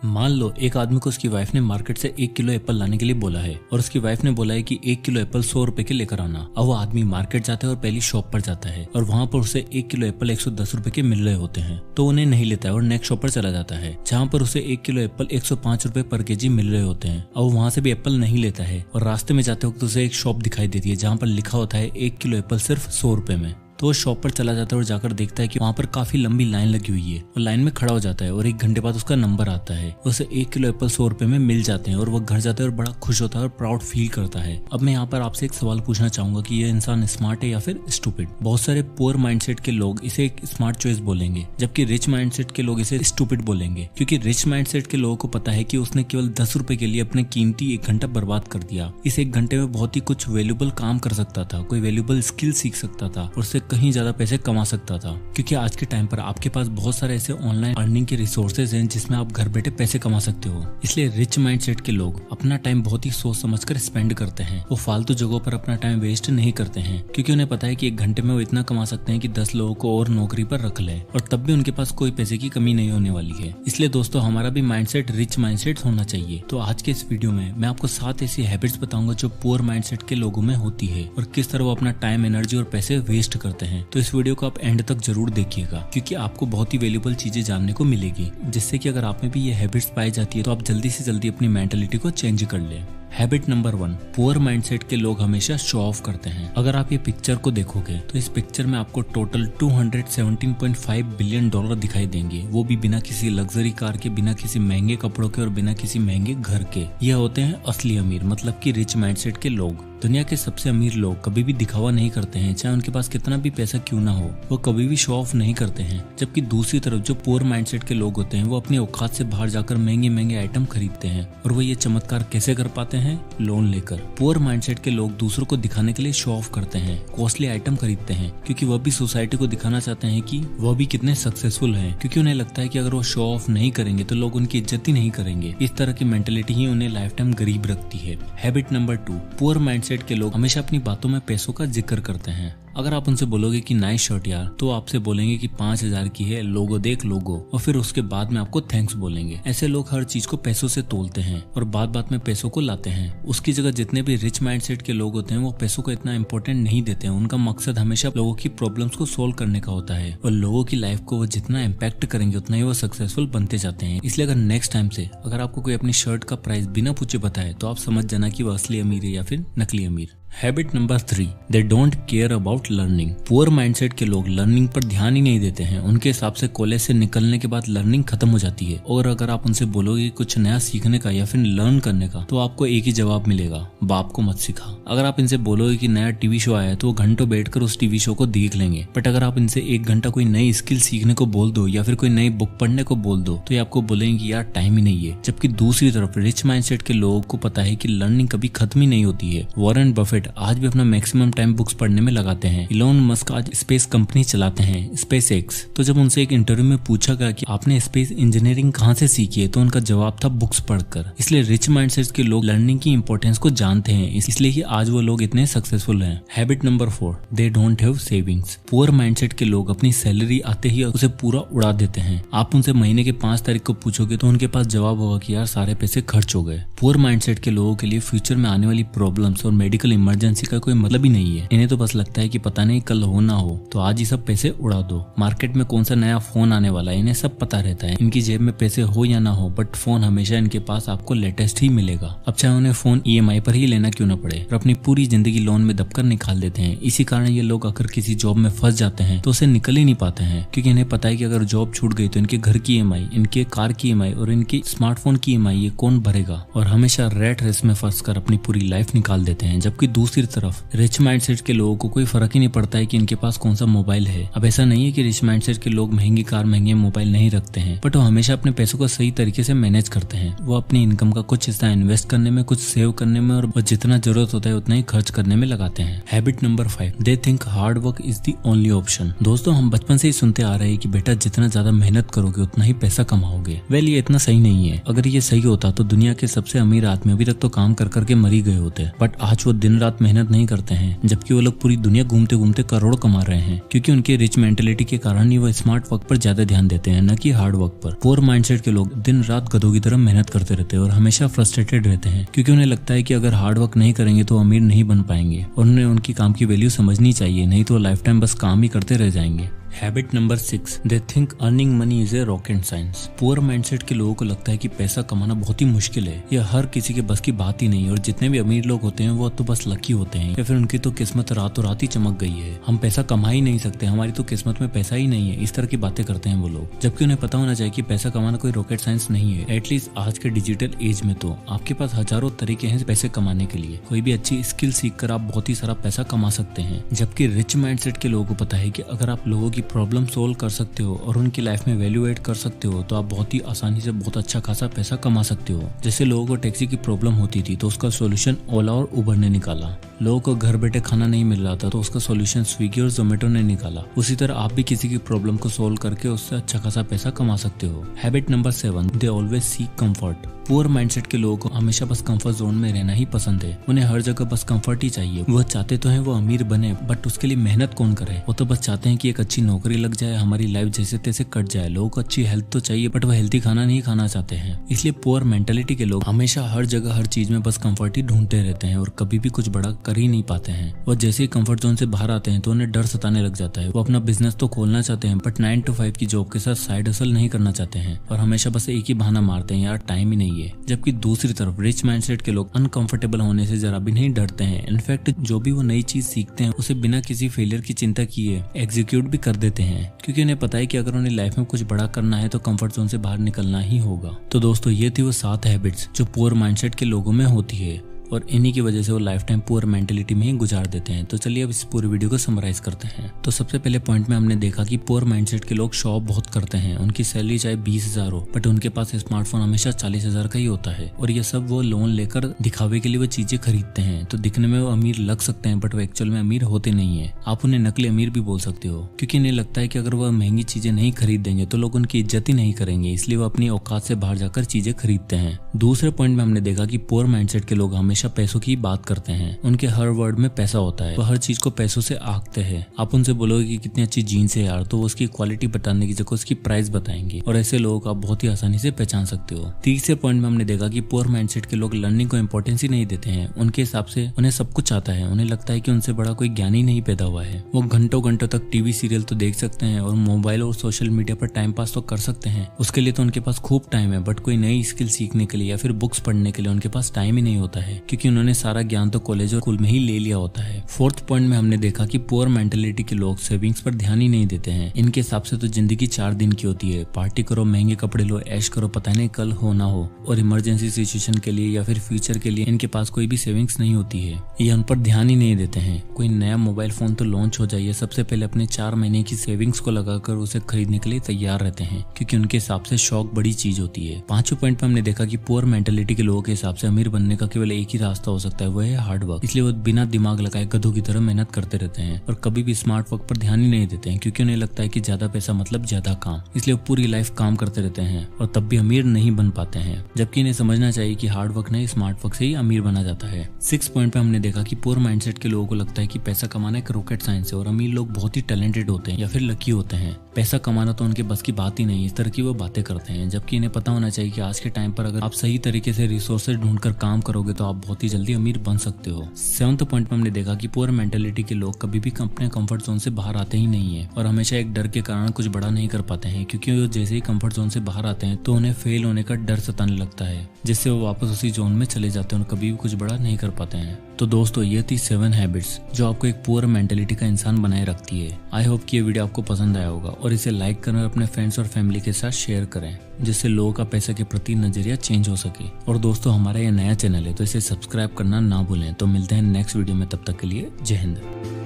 मान लो एक आदमी को उसकी वाइफ ने मार्केट से 1 किलो एप्पल लाने के लिए बोला है और उसकी वाइफ ने बोला है कि 1 किलो एप्पल 100 रुपए के लेकर आना। अब वो आदमी मार्केट जाता है और पहली शॉप पर जाता है और वहाँ पर उसे 1 किलो एप्पल 110 रुपए के मिल रहे होते हैं, तो उन्हें नहीं लेता है और नेक्स्ट शॉप पर चला जाता है जहाँ पर उसे 1 किलो एप्पल 105 रुपए पर केजी मिल रहे होते हैं। अब वहाँ से भी एप्पल नहीं लेता है और रास्ते में जाते वक्त उसे एक शॉप दिखाई देती है जहाँ पर लिखा होता है 1 किलो एप्पल सिर्फ 100 रुपए में। तो वो शॉप पर चला जाता है और जाकर देखता है कि वहाँ पर काफी लंबी लाइन लगी हुई है और लाइन में खड़ा हो जाता है और 1 घंटे बाद उसका नंबर आता है। उसे 1 किलो एप्पल 100 रुपए में मिल जाते हैं और वो घर जाता है और बड़ा खुश होता है और प्राउड फील करता है। अब मैं यहाँ पर आपसे एक सवाल पूछना चाहूंगा कि ये इंसान स्मार्ट है या फिर स्टूपिड। बहुत सारे पुअर माइंडसेट के लोग इसे एक स्मार्ट चॉइस बोलेंगे, जबकि रिच माइंडसेट के लोग इसे स्टूपिड बोलेंगे, क्योंकि रिच माइंडसेट के लोगों को पता है कि उसने केवल 10 रुपए के लिए अपने कीमती 1 घंटा बर्बाद कर दिया। इस 1 घंटे में बहुत ही कुछ वैल्यूबल काम कर सकता था, कोई वैल्यूबल स्किल सीख सकता था और उससे कहीं ज्यादा पैसे कमा सकता था। क्योंकि आज के टाइम पर आपके पास बहुत सारे ऐसे ऑनलाइन अर्निंग के रिसोर्सेज हैं जिसमें आप घर बैठे पैसे कमा सकते हो। इसलिए रिच माइंडसेट के लोग अपना टाइम बहुत ही सोच समझकर स्पेंड करते हैं। वो फालतू जगहों पर अपना टाइम वेस्ट नहीं करते हैं, क्योंकि उन्हें पता है कि 1 घंटे में वो इतना कमा सकते हैं कि 10 लोगों को और नौकरी पर रख ले और तब भी उनके पास कोई पैसे की कमी नहीं होने वाली है। इसलिए दोस्तों हमारा भी माइंडसेट रिच माइंडसेट होना चाहिए। तो आज के इस वीडियो में मैं आपको 7 ऐसी हैबिट्स बताऊंगा जो पुअर माइंडसेट के लोगों में होती है और किस तरह वो अपना टाइम, एनर्जी और पैसे वेस्ट करते हैं। तो इस वीडियो को आप एंड तक जरूर देखिएगा, क्योंकि आपको बहुत ही वैल्यूएबल चीजें जानने को मिलेगी, जिससे कि अगर आप में भी ये हैबिट्स पाई जाती है तो आप जल्दी से जल्दी अपनी मेंटालिटी को चेंज कर लें। हैबिट नंबर 1, पुअर माइंडसेट के लोग हमेशा शो ऑफ करते हैं। अगर आप ये पिक्चर को देखोगे तो इस पिक्चर में आपको टोटल $217.5 बिलियन दिखाई देंगे, वो भी बिना किसी लग्जरी कार के, बिना किसी महंगे कपड़ों के और बिना किसी महंगे घर के। ये होते हैं असली अमीर, मतलब कि रिच माइंडसेट के लोग। दुनिया के सबसे अमीर लोग कभी भी दिखावा नहीं करते हैं, चाहे उनके पास कितना भी पैसा क्यों ना हो, वो कभी भी शो ऑफ नहीं करते हैं। जबकि दूसरी तरफ जो पुअर माइंडसेट के लोग होते हैं वो अपनी औकात से बाहर जाकर महंगे महंगे आइटम खरीदते हैं। और वो ये चमत्कार कैसे कर पाते हैं? लोन लेकर। पुअर माइंडसेट के लोग दूसरों को दिखाने के लिए शो ऑफ करते हैं, कॉस्टली आइटम खरीदते हैं, क्योंकि वह भी सोसाइटी को दिखाना चाहते हैं कि वह भी कितने सक्सेसफुल हैं, क्योंकि उन्हें लगता है कि अगर वो शो ऑफ नहीं करेंगे तो लोग उनकी इज्जत ही नहीं करेंगे। इस तरह की मेंटेलिटी ही उन्हें लाइफ टाइम गरीब रखती है। हैबिट नंबर 2, पुअर माइंडसेट के लोग हमेशा अपनी बातों में पैसों का जिक्र करते हैं। अगर आप उनसे बोलोगे कि नाइस शर्ट यार, तो आपसे बोलेंगे कि 5000 की है, लोगो देख लोगो, और फिर उसके बाद में आपको थैंक्स बोलेंगे। ऐसे लोग हर चीज को पैसों से तोलते हैं और बात में पैसों को लाते हैं। उसकी जगह जितने भी रिच माइंडसेट के लोग होते हैं वो पैसों को इतना इंपॉर्टेंट नहीं देते हैं। उनका मकसद हमेशा लोगों की प्रॉब्लम्स को सोल्व करने का होता है और लोगों की लाइफ को वो जितना इम्पैक्ट करेंगे उतना ही वो सक्सेसफुल बनते जाते हैं। इसलिए अगर नेक्स्ट टाइम से अगर आपको कोई अपनी शर्ट का प्राइस बिना पूछे बताए तो आप समझ जाना कि वो असली अमीर है या फिर नकली अमीर। Habit number 3, they don't care about learning. Poor mindset के लोग लर्निंग पर ध्यान ही नहीं देते हैं। उनके हिसाब से कॉलेज से निकलने के बाद लर्निंग खत्म हो जाती है और अगर आप उनसे बोलोगे कुछ नया सीखने का या फिर लर्न करने का तो आपको एक ही जवाब मिलेगा, बाप को मत सिखा। अगर आप इनसे बोलोगे कि नया टीवी शो आया है तो वो घंटों बैठकर उस टीवी शो को देख लेंगे, बट अगर आप इनसे 1 घंटा कोई नई स्किल सीखने को बोल दो या फिर कोई नई बुक पढ़ने को बोल दो तो ये आपको बोलेंगे कि यार टाइम ही नहीं है। जबकि दूसरी तरफ रिच माइंडसेट के लोगों को पता है कि लर्निंग कभी खत्म ही नहीं होती है। वॉरेन बफेट आज भी अपना मैक्सिमम टाइम बुक्स पढ़ने में लगाते हैं। इलोन मस्क आज स्पेस कंपनी चलाते हैं, स्पेस एक्स। तो जब उनसे एक इंटरव्यू में पूछा गया कि आपने स्पेस इंजीनियरिंग कहाँ से सीखी है, तो उनका जवाब था बुक्स पढ़कर। इसलिए रिच माइंडसेट के लोग लर्निंग की इंपॉर्टेंस को जानते हैं, इसलिए ही आज वो लोग इतने सक्सेसफुल हैं। Habit number 4, they don't have savings. Poor mindset के लोग अपनी सैलरी आते ही उसे पूरा उड़ा देते हैं। आप उनसे महीने के 5 तारीख को पूछोगे तो उनके पास जवाब होगा कि यार सारे पैसे खर्च हो गए। पुअर माइंडसेट के लोगों के लिए फ्यूचर में आने वाली प्रॉब्लम्स और मेडिकल इमरजेंसी का कोई मतलब ही नहीं है। इन्हें तो बस लगता है कि पता नहीं कल हो ना हो, तो आज ही सब पैसे उड़ा दो। मार्केट में कौन सा नया फोन आने वाला है इन्हें सब पता रहता है। इनकी जेब में पैसे हो या ना हो, बट फोन हमेशा इनके पास आपको लेटेस्ट ही मिलेगा। अब चाहे उन्हें फोन EMI पर ही लेना क्यों ना पड़े, और अपनी पूरी जिंदगी लोन में दबकर निकाल देते हैं। इसी कारण ये लोग अगर किसी जॉब में फंस जाते हैं तो उसे निकल ही नहीं पाते हैं, क्योंकि इन्हें पता है कि अगर जॉब छूट गई तो इनके घर की EMI, इनके कार की EMI और इनकी स्मार्टफोन की EMI ये कौन भरेगा, और हमेशा रेट रेस में फंस कर अपनी पूरी लाइफ निकाल देते हैं। जबकि दूसरी तरफ रिच माइंडसेट के लोगों को कोई फर्क ही नहीं पड़ता है कि इनके पास कौन सा मोबाइल है। अब ऐसा नहीं है कि रिच माइंडसेट के लोग महंगी कार, महंगे मोबाइल नहीं रखते हैं, बट वो हमेशा अपने पैसों को सही तरीके से मैनेज करते हैं। वो अपनी इनकम का कुछ हिस्सा इन्वेस्ट करने में, कुछ सेव करने में और जितना जरूरत होता है उतना ही खर्च करने में लगाते हैं। Habit number 5, they think hard work is the only option. दोस्तों हम बचपन से ही सुनते आ रहे हैं कि बेटा जितना ज्यादा मेहनत करोगे उतना ही पैसा कमाओगे। वेल ये इतना सही नहीं है। अगर ये सही होता तो दुनिया के सबसे अमीर आदमी अभी तक तो काम कर करके मर ही गए होते, बट आज वो दिन रात रात मेहनत नहीं करते हैं, जबकि वो लोग पूरी दुनिया घूमते घूमते करोड़ कमा रहे हैं, क्योंकि उनके रिच मेंटेलिटी के कारण ही वो स्मार्ट वर्क पर ज्यादा ध्यान देते हैं, न कि हार्ड वर्क पर। पुअर माइंडसेट के लोग दिन रात गधों की तरह मेहनत करते रहते हैं और हमेशा फ्रस्ट्रेटेड रहते हैं, क्योंकि उन्हें लगता है कि अगर हार्ड वर्क नहीं करेंगे तो अमीर नहीं बन पाएंगे और उन्हें उनकी काम की वैल्यू समझनी चाहिए, नहीं तो लाइफ टाइम बस काम ही करते रह जाएंगे। Habit number 6, they think earning money is a rocket science. Poor mindset के लोगों को लगता है कि पैसा कमाना बहुत ही मुश्किल है, यह हर किसी के बस की बात ही नहीं, और जितने भी अमीर लोग होते हैं वो तो बस लकी होते हैं या फिर उनकी तो किस्मत रातों रात ही चमक गई है। हम पैसा कमा ही नहीं सकते, हमारी तो किस्मत में पैसा ही नहीं है, इस तरह की बातें करते हैं वो लोग, जबकि उन्हें पता होना चाहिए कि पैसा कमाना कोई रॉकेट साइंस नहीं है। एटलीस्ट आज के डिजिटल एज में तो आपके पास हजारों तरीके हैं पैसे कमाने के लिए। कोई भी अच्छी स्किल सीख कर आप बहुत ही सारा पैसा कमा सकते हैं, जबकि रिच माइंडसेट के लोगों को पता है कि अगर आप लोगों की प्रॉब्लम सोल्व कर सकते हो और उनकी लाइफ में वैल्यू एड कर सकते हो तो आप बहुत ही आसानी से बहुत अच्छा खासा पैसा कमा सकते हो। जैसे लोगों को टैक्सी की प्रॉब्लम होती थी तो उसका सॉल्यूशन ओला और उबर ने निकाला, लोगों को घर बैठे खाना नहीं मिल रहा था तो उसका सॉल्यूशन स्विगी और जोमेटो ने निकाला। उसी तरह आप भी किसी की प्रॉब्लम को सोल्व करके उससे अच्छा खासा पैसा कमा सकते हो। Habit number 7, they always seek comfort. Poor mindset के लोगों को हमेशा बस कंफर्ट जोन में रहना ही पसंद है, उन्हें हर जगह बस कंफर्ट ही चाहिए। वो चाहते तो हैं वो अमीर बने, बट उसके लिए मेहनत कौन करे। वो तो बस चाहते हैं कि एक अच्छी नौकरी लग जाए, हमारी लाइफ जैसे तैसे कट जाए। लोगों को अच्छी हेल्थ तो चाहिए बट वो हेल्थी खाना नहीं खाना चाहते हैं। इसलिए पुअर मेंटेलिटी के लोग हमेशा हर जगह हर चीज में बस कंफर्ट ही ढूंढते रहते हैं और कभी भी कुछ बड़ा कर ही नहीं पाते हैं। वो जैसे ही कंफर्ट जोन से बाहर आते हैं तो उन्हें डर सताने लग जाता है। वो अपना बिजनेस तो खोलना चाहते हैं बट 9 to 5 की जॉब के साथ साइड हसल नहीं करना चाहते हैं और हमेशा बस एक ही बहाना मारते हैं, यार टाइम ही नहीं है। जबकि दूसरी तरफ रिच माइंडसेट के लोग अनकंफर्टेबल होने से जरा भी नहीं डरते हैं। इनफैक्ट जो भी वो नई चीज सीखते हैं उसे बिना किसी फेलियर की चिंता किए एग्जीक्यूट भी कर देते हैं, क्योंकि उन्हें पता है कि अगर उन्हें लाइफ में कुछ बड़ा करना है तो कंफर्ट जोन से बाहर निकलना ही होगा। तो दोस्तों ये थी वो 7 हैबिट्स जो पुअर माइंडसेट के लोगों में होती है और इन्हीं की वजह से वो लाइफ टाइम पुअर मेंटेलिटी में ही गुजार देते हैं। तो चलिए अब इस पूरी वीडियो को समराइज करते हैं। तो सबसे पहले पॉइंट में हमने देखा कि पुअर माइंडसेट के लोग शॉप बहुत करते हैं। उनकी सैलरी चाहे 20,000 हो बट उनके पास स्मार्टफोन हमेशा 40,000 का ही होता है और ये सब वो लोन लेकर दिखावे के लिए वो चीजें खरीदते हैं। तो दिखने में वो अमीर लग सकते हैं बट वो एक्चुअल में अमीर होते नहीं है। आप उन्हें नकली अमीर भी बोल सकते हो, क्योंकि इन्हें लगता है कि अगर वह महंगी चीजें नहीं खरीदेंगे तो लोग उनकी इज्जत ही नहीं करेंगे, इसलिए वो अपनी औकात से बाहर जाकर चीजें खरीदते हैं। दूसरे पॉइंट में हमने देखा कि पुअर माइंडसेट के लोग हमेशा पैसों की बात करते हैं। उनके हर वर्ड में पैसा होता है, वो हर चीज को पैसों से आंकते हैं। आप उनसे बोलोगे कि कितनी अच्छी जीन्स है यार, तो वो उसकी क्वालिटी बताने की जगह उसकी प्राइस बताएंगे और ऐसे लोगों को आप बहुत ही आसानी से पहचान सकते हो। तीसरे पॉइंट में हमने देखा कि पुअर माइंडसेट के लोग लर्निंग को इंपॉर्टेंस ही नहीं देते हैं। उनके हिसाब से उन्हें सब कुछ आता है, उन्हें लगता है कि उनसे बड़ा कोई ज्ञान ही नहीं पैदा हुआ है। वो घंटों घंटों तक टीवी सीरियल तो देख सकते हैं और मोबाइल और सोशल मीडिया पर टाइम पास तो कर सकते हैं, उसके लिए तो उनके पास खूब टाइम है, बट कोई नई स्किल सीखने के लिए या फिर बुक्स पढ़ने के लिए उनके पास टाइम ही नहीं होता है, क्योंकि उन्होंने सारा ज्ञान तो कॉलेज और स्कूल में ही ले लिया होता है। फोर्थ पॉइंट में हमने देखा कि पुअर मेंटेलिटी के लोग सेविंग्स पर ध्यान ही नहीं देते हैं। इनके हिसाब से तो जिंदगी 4 दिन की होती है, पार्टी करो, महंगे कपड़े लो, ऐश करो, पता नहीं कल हो ना हो, और इमरजेंसी सिचुएशन के लिए या फिर फ्यूचर के लिए इनके पास कोई भी सेविंग्स नहीं होती है। ये उन पर ध्यान ही नहीं देते हैं। कोई नया मोबाइल फोन तो लॉन्च हो जाइए, सबसे पहले अपने 4 महीने की सेविंग्स को लगाकर उसे खरीदने के लिए तैयार रहते हैं, क्योंकि उनके हिसाब से शौक बड़ी चीज होती है। पांचवें पॉइंट में हमने देखा कि पुअर मेंटेलिटी के लोगों के हिसाब से अमीर बनने का केवल एक ही रास्ता हो सकता है, वो है हार्ड वर्क। इसलिए वो बिना दिमाग लगाए गधों की तरह मेहनत करते रहते हैं और कभी भी स्मार्ट वर्क पर ध्यान ही नहीं देते हैं, क्योंकि उन्हें लगता है कि ज्यादा पैसा मतलब ज्यादा काम। इसलिए वो पूरी लाइफ काम करते रहते हैं और तब भी अमीर नहीं बन पाते हैं, जबकि इन्हें समझना चाहिए कि हार्ड वर्क नहीं स्मार्ट वर्क से ही अमीर बना जाता है। 6 पॉइंट पे हमने देखा कि पुअर माइंडसेट के लोगों को लगता है कि पैसा कमाना एक रॉकेट साइंस है और अमीर लोग बहुत ही टैलेंटेड होते हैं या फिर लकी होते हैं। पैसा कमाना तो उनके बस की बात ही नहीं, इस तरह की वो बातें करते हैं, जबकि इन्हें पता होना चाहिए कि आज के टाइम पर अगर आप सही तरीके से रिसोर्सेज ढूंढकर काम करोगे तो आप बहुत ही जल्दी अमीर बन सकते हो। 7th पॉइंट में हमने देखा कि पुअर मेंटेलिटी के लोग कभी भी अपने कंफर्ट जोन से बाहर आते ही नहीं है और हमेशा एक डर के कारण कुछ बड़ा नहीं कर पाते हैं, क्योंकि वो जैसे ही कंफर्ट जोन से बाहर आते हैं तो उन्हें फेल होने का डर सताने लगता है, जिससे वो वापस उसी जोन में चले जाते हैं और कभी भी कुछ बड़ा नहीं कर पाते हैं। तो दोस्तों ये थी 7 हैबिट्स जो आपको एक पुअर मेंटेलिटी का इंसान बनाए रखती है। आई होप कि ये वीडियो आपको पसंद आया होगा और इसे लाइक करें और अपने फ्रेंड्स और फैमिली के साथ शेयर करें, जिससे लोगों का पैसे के प्रति नजरिया चेंज हो सके। और दोस्तों हमारा ये नया चैनल है तो इसे सब्सक्राइब करना ना भूलें। तो मिलते हैं नेक्स्ट वीडियो में, तब तक के लिए जय हिंद।